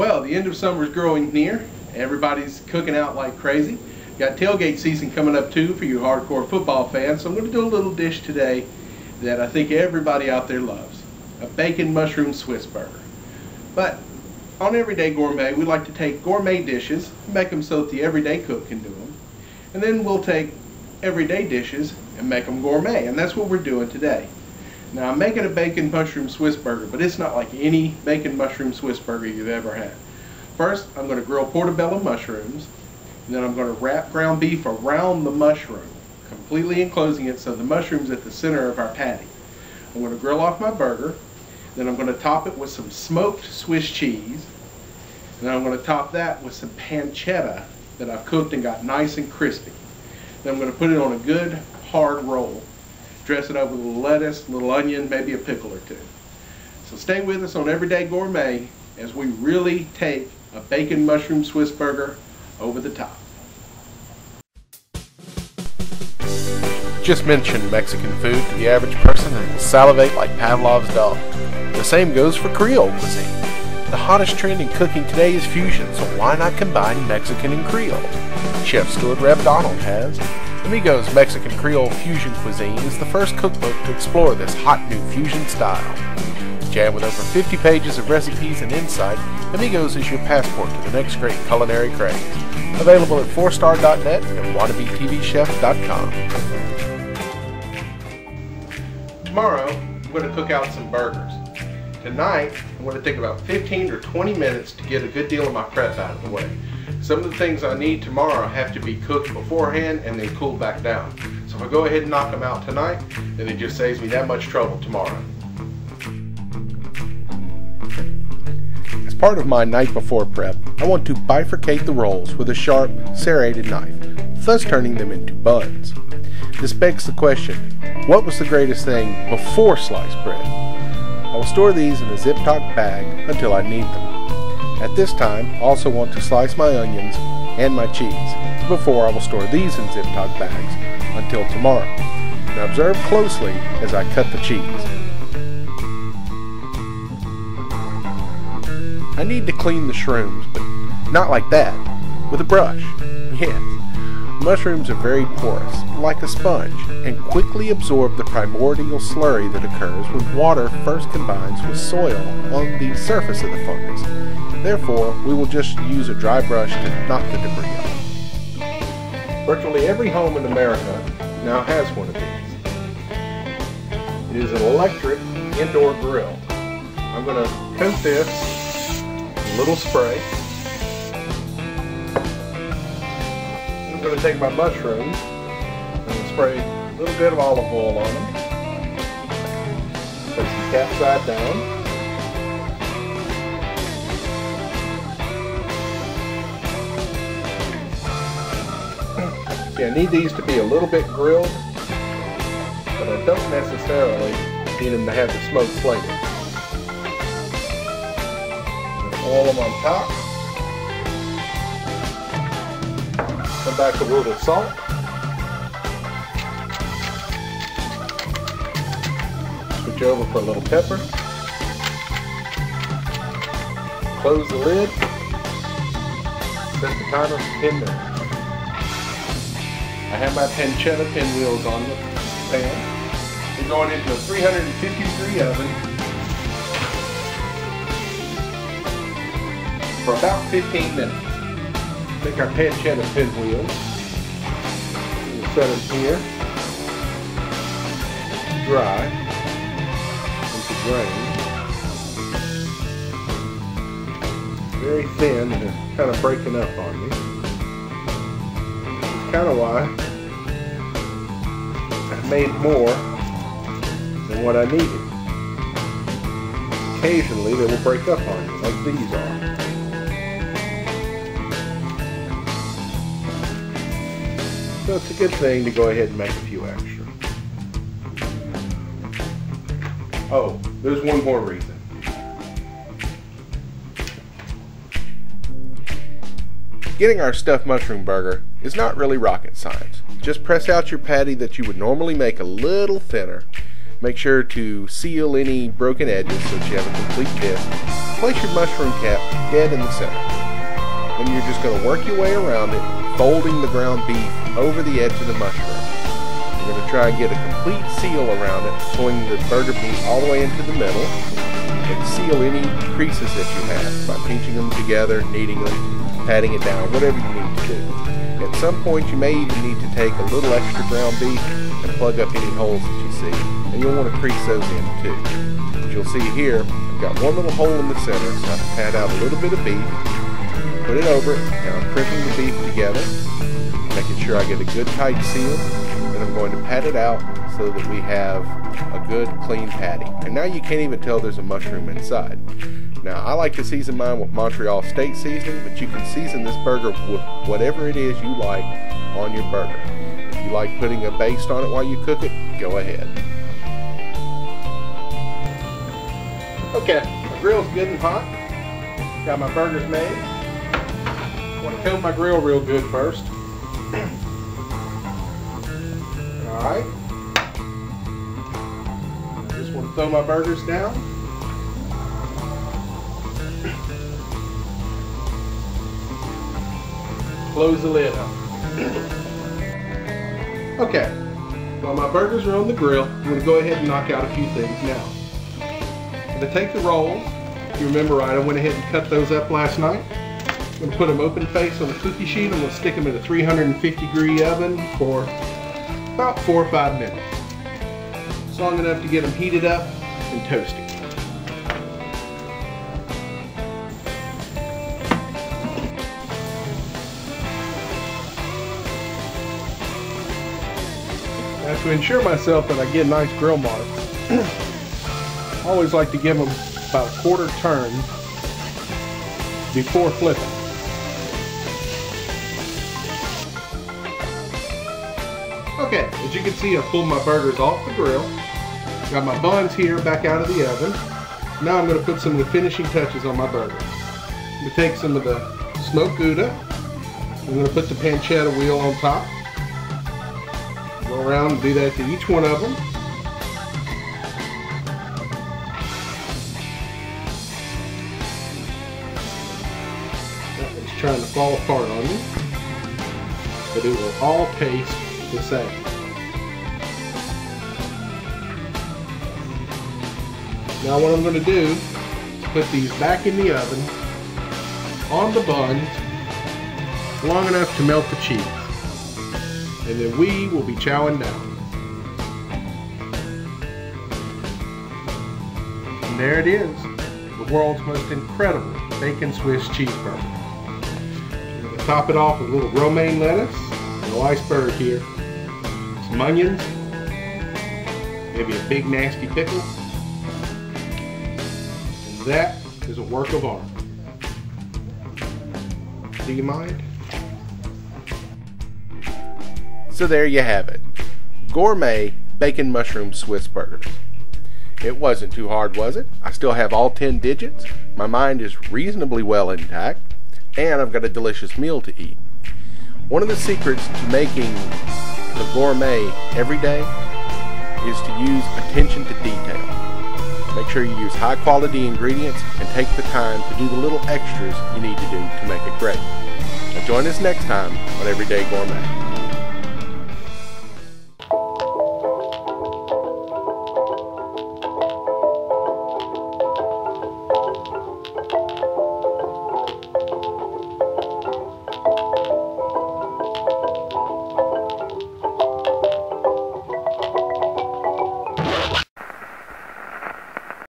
Well, the end of summer is growing near. Everybody's cooking out like crazy. Got tailgate season coming up too for you hardcore football fans. So I'm going to do a little dish today that I think everybody out there loves. A bacon mushroom Swiss burger. But on Everyday Gourmet, we like to take gourmet dishes, make them so that the everyday cook can do them. And then we'll take everyday dishes and make them gourmet. And that's what we're doing today. Now I'm making a bacon mushroom Swiss burger, but it's not like any bacon mushroom Swiss burger you've ever had. First, I'm going to grill portobello mushrooms, and then I'm going to wrap ground beef around the mushroom, completely enclosing it so the mushroom's at the center of our patty. I'm going to grill off my burger, then I'm going to top it with some smoked Swiss cheese, and then I'm going to top that with some pancetta that I've cooked and got nice and crispy. Then I'm going to put it on a good hard roll. Dress it over with a little lettuce, a little onion, maybe a pickle or two. So stay with us on Everyday Gourmet as we really take a bacon mushroom Swiss burger over the top. Just mention Mexican food to the average person and will salivate like Pavlov's dog. The same goes for Creole cuisine. The hottest trend in cooking today is fusion, so why not combine Mexican and Creole? Chef Stuart has. Amigo's Mexican Creole Fusion Cuisine is the first cookbook to explore this hot new fusion style. Jammed with over 50 pages of recipes and insight, Amigos is your passport to the next great culinary craze. Available at 4star.net and wannabetvchef.com. Tomorrow, I'm going to cook out some burgers. Tonight, I'm going to take about 15 or 20 minutes to get a good deal of my prep out of the way. Some of the things I need tomorrow have to be cooked beforehand and then cooled back down. So if I go ahead and knock them out tonight, then it just saves me that much trouble tomorrow. As part of my night before prep, I want to bifurcate the rolls with a sharp, serrated knife, thus turning them into buns. This begs the question, what was the greatest thing before sliced bread? I will store these in a zip-top bag until I need them. At this time, I also want to slice my onions and my cheese. Before, I will store these in zip-top bags until tomorrow. Now observe closely as I cut the cheese. I need to clean the shrooms, but not like that, with a brush. Yes, mushrooms are very porous, like a sponge, and quickly absorb the primordial slurry that occurs when water first combines with soil on the surface of the fungus. Therefore, we will just use a dry brush to knock the debris off. Virtually every home in America now has one of these. It is an electric indoor grill. I'm going to coat this with a little spray. I'm going to take my mushrooms and spray a little bit of olive oil on them. Place the cap side down. I need these to be a little bit grilled, but I don't necessarily need them to have the smoke flavor. Oil them on top. Come back with a little salt. Switch over for a little pepper. Close the lid. Set the timer for 10 minutes. I have my pancetta pinwheels on the pan. They're going into a 350-degree oven for about 15 minutes. Take our pancetta pinwheels. We'll set them here, dry, into drain. Very thin and they're kind of breaking up on me. Kind of why I made more than what I needed. Occasionally they will break up on you, like these are. So it's a good thing to go ahead and make a few extra. Oh, there's one more reason. Getting our stuffed mushroom burger is not really rocket science. Just press out your patty that you would normally make a little thinner. Make sure to seal any broken edges so that you have a complete disc. place your mushroom cap dead in the center. Then you're just going to work your way around it, folding the ground beef over the edge of the mushroom. You're going to try and get a complete seal around it, pulling the burger beef all the way into the middle, and seal any creases that you have by pinching them together, kneading them, patting it down, whatever you need to do. At some point you may even need to take a little extra ground beef and plug up any holes that you see, and you'll want to crease those in too. As you'll see here, I've got one little hole in the center, so I pat out a little bit of beef, put it over it, and I'm crimping the beef together, making sure I get a good tight seal. Then I'm going to pat it out so that we have a good clean patty. And now you can't even tell there's a mushroom inside. Now I like to season mine with Montreal steak seasoning, but you can season this burger with whatever it is you like on your burger. If you like putting a baste on it while you cook it, go ahead. Okay, my grill's good and hot. Got my burgers made. I want to coat my grill real good first. Alright. I just want to throw my burgers down. Close the lid up. Okay, while my burgers are on the grill, I'm going to go ahead and knock out a few things now. I'm going to take the rolls. If you remember right, I went ahead and cut those up last night. I'm going to put them open face on a cookie sheet. I'm going to stick them in a 350-degree oven for about 4 or 5 minutes. It's long enough to get them heated up and toasted. Now, to ensure myself that I get nice grill marks, I always like to give them about a quarter turn before flipping. Okay, as you can see, I pulled my burgers off the grill. Got my buns here back out of the oven. Now I'm going to put some of the finishing touches on my burger. I'm going to take some of the smoked Gouda. I'm going to put the pancetta wheel on top. Go around and do that to each one of them. That one's trying to fall apart on me, but it will all taste the same. Now what I'm going to do is put these back in the oven on the buns long enough to melt the cheese. And then we will be chowing down. And there it is, the world's most incredible bacon Swiss cheeseburger. I'm going to top it off with a little romaine lettuce, a little iceberg here, some onions, maybe a big nasty pickle, and that is a work of art. Do you mind? So there you have it. Gourmet bacon mushroom Swiss burgers. It wasn't too hard, was it? I still have all 10 digits, my mind is reasonably well intact, and I've got a delicious meal to eat. One of the secrets to making the gourmet every day is to use attention to detail. Make sure you use high quality ingredients and take the time to do the little extras you need to do to make it great. Now join us next time on Everyday Gourmet.